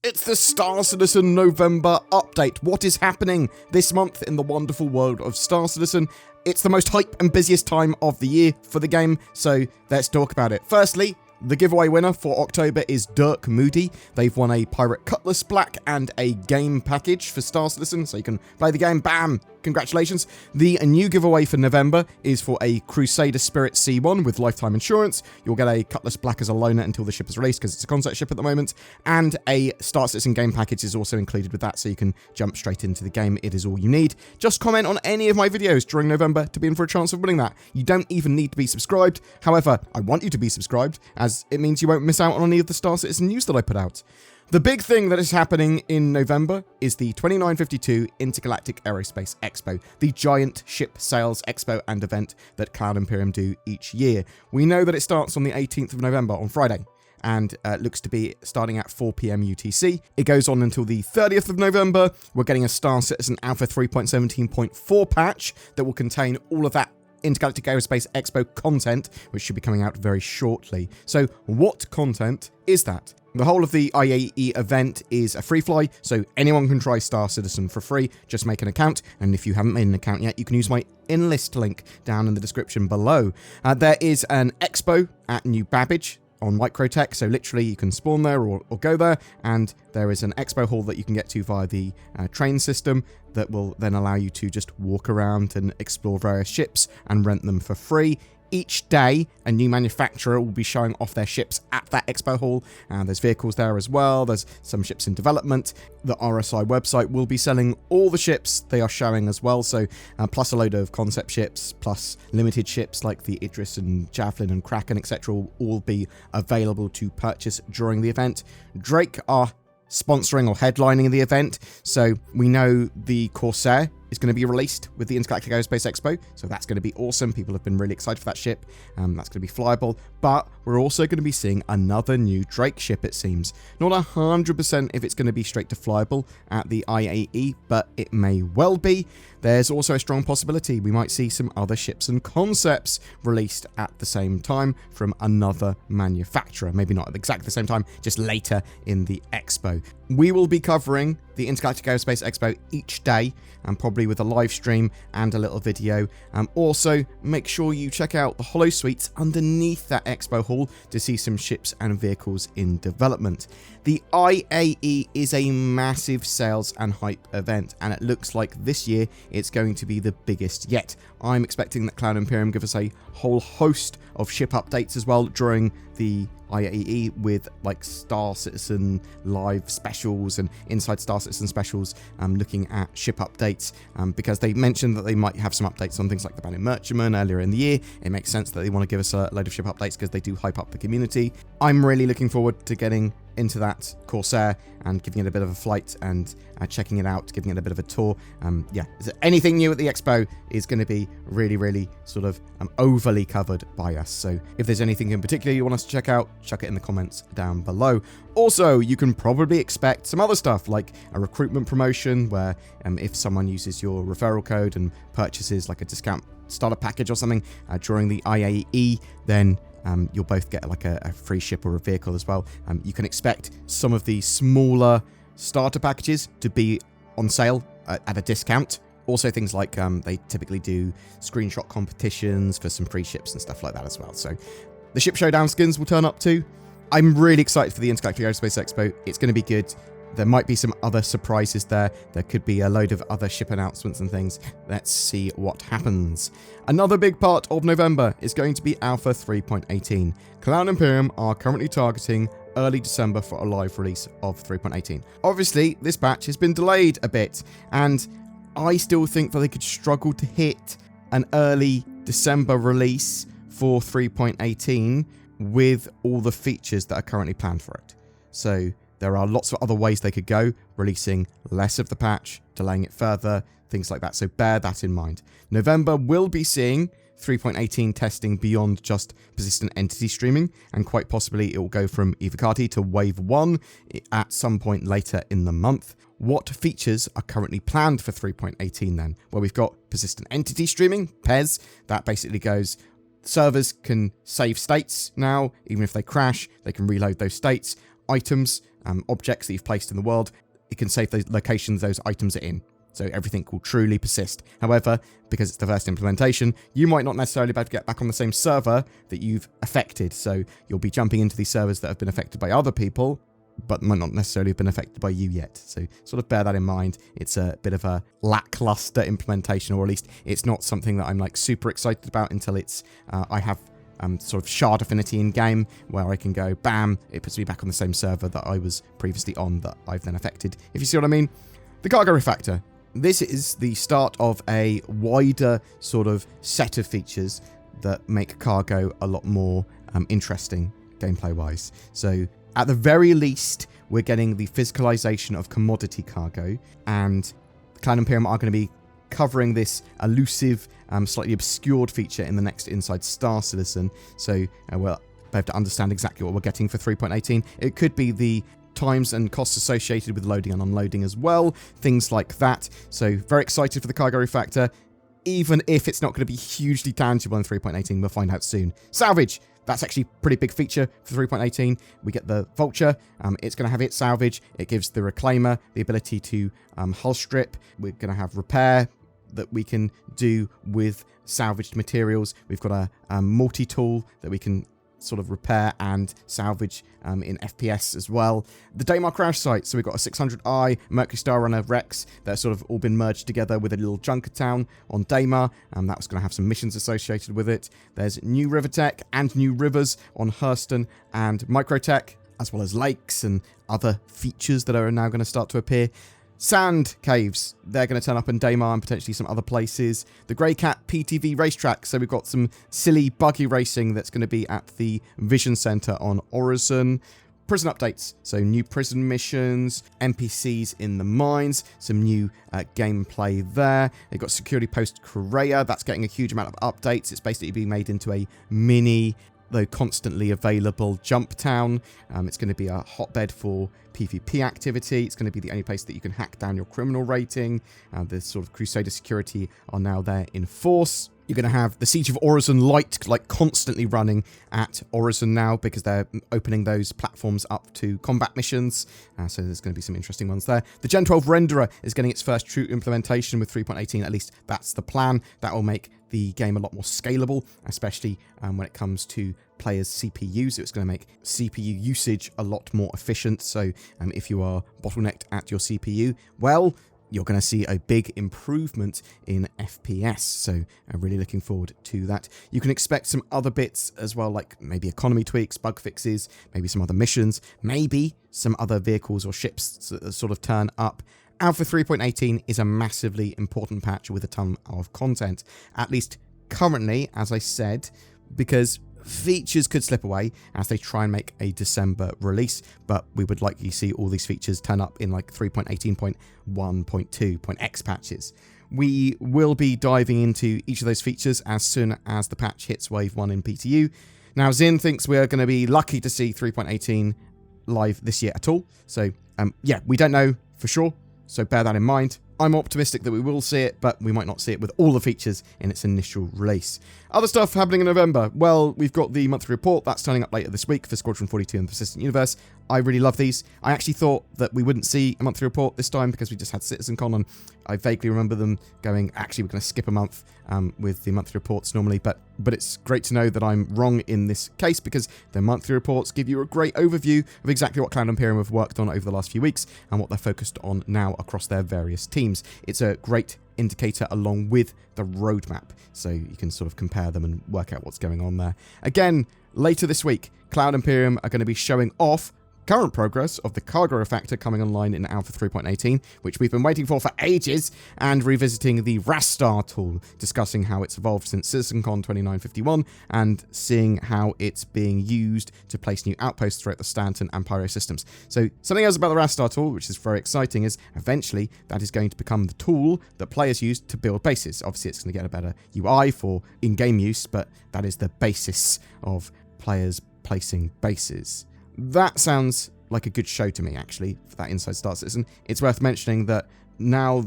It's the Star Citizen November update. What is happening this month in the wonderful world of Star Citizen? It's the most hype and busiest time of the year for the game, so let's talk about it. Firstly, the giveaway winner for October is Dirk Moody. They've won a Pirate Cutlass Black and a game package for Star Citizen, so you can play the game. Bam! Congratulations. The new giveaway for November is for a Crusader Spirit C1 with lifetime insurance. You'll get a Cutlass Black as a loaner until the ship is released because it's a concept ship at the moment. And a Star Citizen game package is also included with that, so you can jump straight into the game. It is all you need. Just comment on any of my videos during November to be in for a chance of winning that. You don't even need to be subscribed. However, I want you to be subscribed, as it means you won't miss out on any of the Star Citizen news that I put out. The big thing that is happening in November is the 2952 Intergalactic Aerospace Expo, the giant ship sales expo and event that Cloud Imperium do each year. We know that it starts on the 18th of November, on Friday, and looks to be starting at 4 PM UTC. It goes on until the 30th of November. We're getting a Star Citizen Alpha 3.17.4 patch that will contain all of that Intergalactic Aerospace Expo content, which should be coming out very shortly. So what content is that? The whole of the IAE event is a free fly, so anyone can try Star Citizen for free. Just make an account, and if you haven't made an account yet, you can use my Enlist link down in the description below. There is an expo at New Babbage on Microtech, so literally you can spawn there or go there, and there is an expo hall that you can get to via the train system that will then allow you to just walk around and explore various ships and rent them for free. Each day, a new manufacturer will be showing off their ships at that expo hall, and there's vehicles there as well. There's some ships in development. The RSI website will be selling all the ships they are showing as well, so plus a load of concept ships, plus limited ships like the Idris and Javelin and Kraken, etc. will all be available to purchase during the event. Drake are sponsoring or headlining the event, so we know the Corsair is going to be released with the Intergalactic Aerospace Expo, so that's going to be awesome. People have been really excited for that ship. That's going to be flyable, but we're also going to be seeing another new Drake ship, it seems. Not 100% if it's going to be straight to flyable at the IAE, but it may well be. There's also a strong possibility we might see some other ships and concepts released at the same time from another manufacturer. Maybe not at exactly the same time, just later in the expo. We will be covering the Intergalactic Aerospace Expo each day, and probably with a live stream and a little video. Also, make sure you check out the holosuites underneath that expo hall to see some ships and vehicles in development. The IAE is a massive sales and hype event, and it looks like this year it's going to be the biggest yet. I'm expecting that Cloud Imperium give us a whole host of ship updates as well during the IAE, with like Star Citizen live specials and Inside Star Citizen specials, looking at ship updates, because they mentioned that they might have some updates on things like the Bounty Merchantman earlier in the year. It makes sense that they want to give us a load of ship updates because they do hype up the community. I'm really looking forward to getting into that Corsair and giving it a bit of a flight and checking it out, giving it a bit of a tour. Anything new at the expo is going to be really sort of overly covered by us. So if there's anything in particular you want us to check out, chuck it in the comments down below. Also, you can probably expect some other stuff like a recruitment promotion where if someone uses your referral code and purchases like a discount starter package or something during the IAE, then you'll both get like a free ship or a vehicle as well. You can expect some of the smaller starter packages to be on sale at a discount. Also things like they typically do screenshot competitions for some free ships and stuff like that as well. So the Ship Showdown skins will turn up too. I'm really excited for the Intergalactic Aerospace Expo. It's going to be good. There might be some other surprises there. There could be a load of other ship announcements and things. Let's see what happens. Another big part of November is going to be Alpha 3.18. Cloud Imperium are currently targeting early December for a live release of 3.18. Obviously, this patch has been delayed a bit, and I still think that they could struggle to hit an early December release for 3.18 with all the features that are currently planned for it. So there are lots of other ways they could go, releasing less of the patch, delaying it further, things like that. So bear that in mind. November will be seeing 3.18 testing beyond just persistent entity streaming, and quite possibly it will go from Evocati to Wave 1 at some point later in the month. What features are currently planned for 3.18 then? Well, we've got persistent entity streaming, PES. That basically goes, servers can save states now. Even if they crash, they can reload those states. Items objects that you've placed in the world, it can save those locations those items are in. So everything will truly persist. However, because it's the first implementation, you might not necessarily be able to get back on the same server that you've affected. So you'll be jumping into these servers that have been affected by other people, but might not necessarily have been affected by you yet. So sort of bear that in mind. It's a bit of a lackluster implementation, or at least it's not something that I'm like super excited about until it's, I have sort of shard affinity in game where I can go, bam, it puts me back on the same server that I was previously on that I've then affected, if you see what I mean. The cargo refactor. This is the start of a wider sort of set of features that make cargo a lot more interesting gameplay-wise. So at the very least, we're getting the physicalization of commodity cargo, and Cloud Imperium are going to be covering this elusive, slightly obscured feature in the next Inside Star Citizen. So we'll be able to understand exactly what we're getting for 3.18. It could be the times and costs associated with loading and unloading as well, things like that. So very excited for the cargo refactor, even if it's not going to be hugely tangible in 3.18. We'll find out soon. Salvage. That's actually a pretty big feature for 3.18. We get the Vulture. It's going to have its salvage. It gives the Reclaimer the ability to hull strip. We're going to have repair that we can do with salvaged materials. We've got a multi-tool that we can sort of repair and salvage in FPS as well. The Daymar crash site, so we've got a 600i, Mercury Star Runner Rex that have sort of all been merged together with a little Junkertown on Daymar, and that was going to have some missions associated with it. There's new river tech and new rivers on Hurston and Microtech, as well as lakes and other features that are now going to start to appear. Sand caves, they're going to turn up in Daymar and potentially some other places. The Grey Cat PTV racetrack, so we've got some silly buggy racing that's going to be at the Vision Centre on Orizon. Prison updates, so new prison missions, NPCs in the mines, some new gameplay there. They've got Security Post Korea, that's getting a huge amount of updates. It's basically being made into a mini, though constantly available, jump town. It's going to be a hotbed for PvP activity. It's going to be the only place that you can hack down your criminal rating. The sort of Crusader security are now there in force. You're going to have the Siege of Orizon Light like constantly running at Orizon now because they're opening those platforms up to combat missions. So there's going to be some interesting ones there. The Gen 12 Renderer is getting its first true implementation with 3.18. At least that's the plan. That will make the game a lot more scalable, especially when it comes to players' CPUs. It's going to make CPU usage a lot more efficient. So if you are bottlenecked at your CPU, well, you're going to see a big improvement in FPS. So I'm really looking forward to that. You can expect some other bits as well, like maybe economy tweaks, bug fixes, maybe some other missions, maybe some other vehicles or ships that sort of turn up. Alpha 3.18 is a massively important patch with a ton of content, at least currently, as I said, because features could slip away as they try and make a December release, but we would likely see all these features turn up in like 3.18.1.2.x patches. We will be diving into each of those features as soon as the patch hits Wave 1 in PTU. Now, Zin thinks we're going to be lucky to see 3.18 live this year at all. So, yeah, we don't know for sure. So bear that in mind. I'm optimistic that we will see it, but we might not see it with all the features in its initial release. Other stuff happening in November. Well, we've got the monthly report. That's turning up later this week for Squadron 42 and the Persistent Universe. I really love these. I actually thought that we wouldn't see a monthly report this time because we just had CitizenCon, and I vaguely remember them going, actually, we're going to skip a month with the monthly reports normally, but it's great to know that I'm wrong in this case because the monthly reports give you a great overview of exactly what Cloud Imperium have worked on over the last few weeks and what they're focused on now across their various teams. It's a great indicator along with the roadmap, so you can sort of compare them and work out what's going on there. Again, later this week, Cloud Imperium are going to be showing off current progress of the cargo refactor coming online in Alpha 3.18, which we've been waiting for ages, and revisiting the Rastar tool, discussing how it's evolved since CitizenCon 2951, and seeing how it's being used to place new outposts throughout the Stanton and Pyro systems. So something else about the Rastar tool, which is very exciting, is eventually that is going to become the tool that players use to build bases. Obviously, it's going to get a better UI for in-game use, but that is the basis of players placing bases. That sounds like a good show to me, actually, for that Inside Star Citizen. It's worth mentioning that now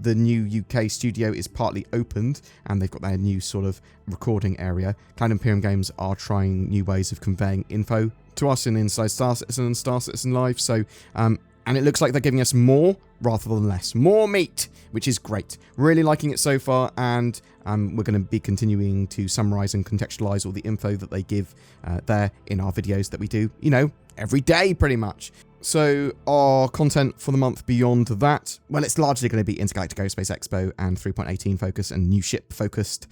the new UK studio is partly opened and they've got their new sort of recording area. Cloud Imperium Games are trying new ways of conveying info to us in Inside Star Citizen and Star Citizen Live. So, and it looks like they're giving us more rather than less. More meat, which is great. Really liking it so far, and we're going to be continuing to summarize and contextualize all the info that they give there in our videos that we do, you know, every day pretty much. So our content for the month beyond that, well, it's largely going to be Intergalactic Aerospace Expo and 3.18 focus and new ship focused.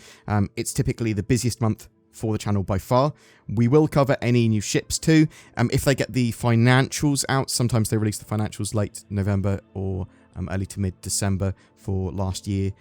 It's typically the busiest month for the channel by far. We will cover any new ships too. If they get the financials out, sometimes they release the financials late November or early to mid-December for last year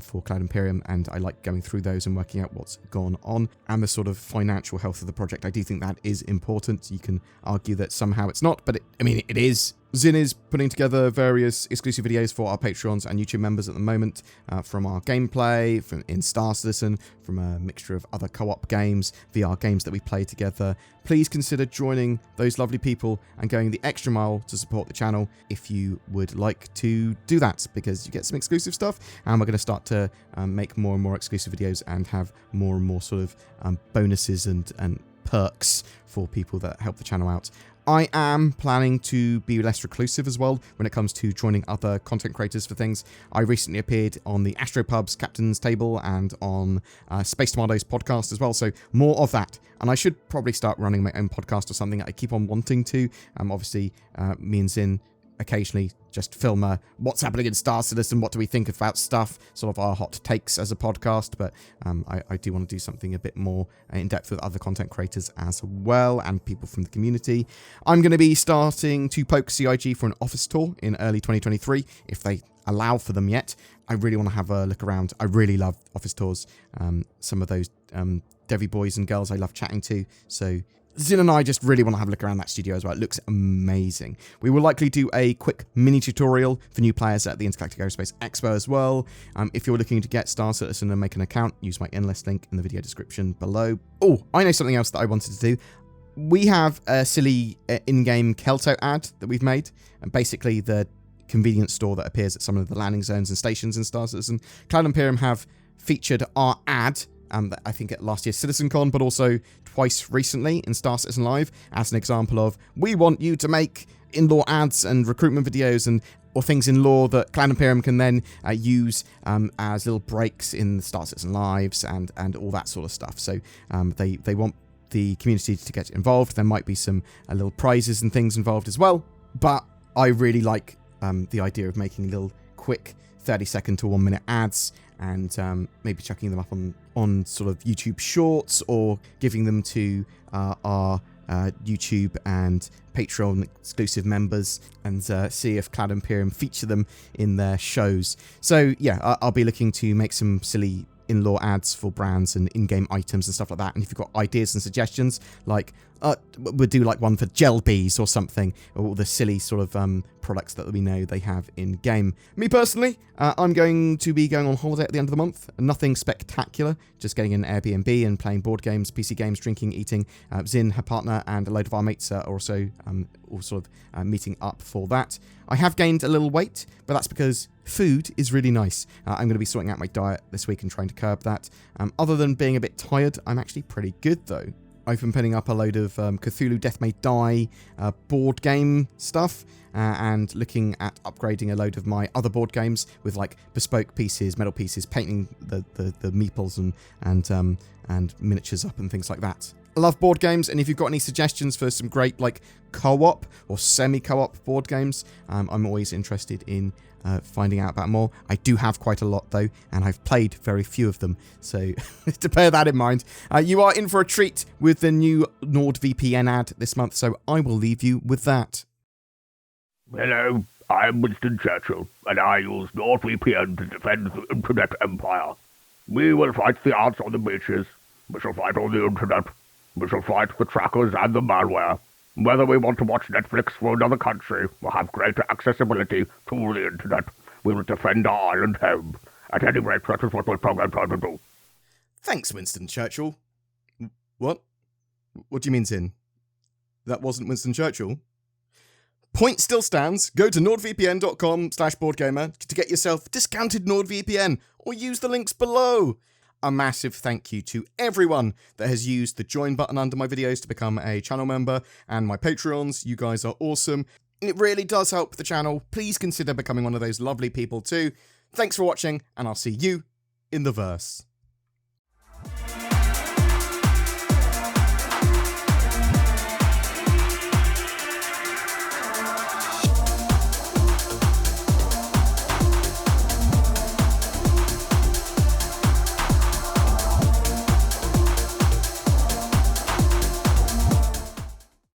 for Cloud Imperium, and I like going through those and working out what's gone on and the sort of financial health of the project. I do think that is important. You can argue that somehow it's not, but it is. Zin is putting together various exclusive videos for our Patreons and YouTube members at the moment, from our gameplay, from in Star Citizen, from a mixture of other co-op games, VR games that we play together. Please consider joining those lovely people and going the extra mile to support the channel if you would like to do that, because you get some exclusive stuff, and we're going to start to make more and more exclusive videos and have more and more sort of bonuses and perks for people that help the channel out. I am planning to be less reclusive as well when it comes to joining other content creators for things. I recently appeared on the Astropub's Captain's Table and on Space Tomatoes podcast as well, so more of that. And I should probably start running my own podcast or something. I keep on wanting to. Obviously, me and Zin occasionally just film what's happening in Star Citizen, what do we think about stuff, sort of our hot takes as a podcast, but I do want to do something a bit more in depth with other content creators as well and people from the community. I'm going to be starting to poke CIG for an office tour in early 2023 if they allow for them yet. I really want to have a look around. I really love office tours. Some of those Devi boys and girls I love chatting to, so Zin and I just really want to have a look around that studio as well. It looks amazing. We will likely do a quick mini tutorial for new players at the Intergalactic Aerospace Expo as well. If you're looking to get Star Citizen and make an account, use my enlist link in the video description below. Oh, I know something else that I wanted to do. We have a silly in-game Kelto ad that we've made, and basically the convenience store that appears at some of the landing zones and stations in Star Citizen. Cloud Imperium have featured our ad, I think at last year's CitizenCon, but also twice recently in Star Citizen Live as an example of, we want you to make in-law ads and recruitment videos or things in law that Cloud Imperium can then use as little breaks in Star Citizen Lives and all that sort of stuff. So they want the community to get involved. There might be some little prizes and things involved as well, but I really like the idea of making little quick 30-second to 1-minute ads and maybe chucking them up on sort of YouTube Shorts or giving them to our YouTube and Patreon exclusive members and see if Cloud Imperium feature them in their shows. So yeah, I'll be looking to make some silly in-law ads for brands and in-game items and stuff like that. And if you've got ideas and suggestions, like we'll do like one for gel bees or something, or the silly sort of products that we know they have in game. Me personally, I'm going to be going on holiday at the end of the month. Nothing spectacular, just getting an Airbnb and playing board games, PC games, drinking, eating. Zin, her partner, and a load of our mates are also all sort of meeting up for that. I have gained a little weight, but that's because food is really nice. I'm going to be sorting out my diet this week and trying to curb that. Other than being a bit tired, I'm actually pretty good though. I've been putting up a load of Cthulhu Death May Die board game stuff and looking at upgrading a load of my other board games with like bespoke pieces, metal pieces, painting the meeples and miniatures up and things like that. I love board games, and if you've got any suggestions for some great like co-op or semi-co-op board games, I'm always interested in finding out about more. I do have quite a lot though, and I've played very few of them, so to bear that in mind. You are in for a treat with the new NordVPN ad this month, so I will leave you with that. Hello, I'm Winston Churchill, and I use NordVPN to defend the Internet Empire. We will fight the ants on the beaches. We shall fight on the Internet. We shall fight the trackers and the malware. Whether we want to watch Netflix from another country or have greater accessibility to the Internet, we will defend our island home. At any rate, that is what we're programmed to do. Thanks, Winston Churchill. What? What do you mean, Zin? That wasn't Winston Churchill? Point still stands. Go to nordvpn.com/BoredGamer to get yourself discounted NordVPN, or use the links below. A massive thank you to everyone that has used the join button under my videos to become a channel member, and my Patreons. You guys are awesome. It really does help the channel. Please consider becoming one of those lovely people too. Thanks for watching, and I'll see you in the verse.